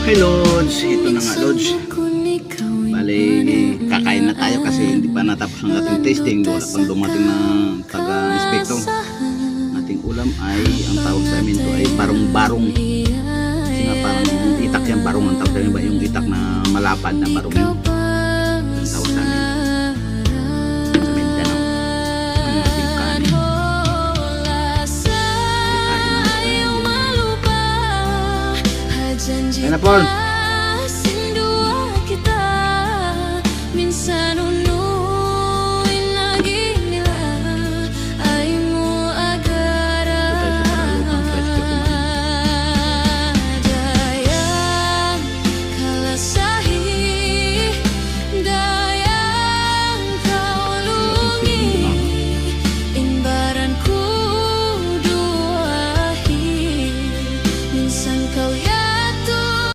Hey Lods, ito na nga Lods. Bale, kakain na tayo kasi hindi pa natapos ang ating tasting. Wala pang dumating na taga-inspector. Ating ulam ay, ang tawag sa amin to ay barong-barong. Kasi nga parang itak yan, barong ang tawag sa amin ba? Yung itak na malapad na barong yun. Ang tawag sa amin. Sa Mindanao. Ang ating kanin. Kain na tayo. Kaya na Paul.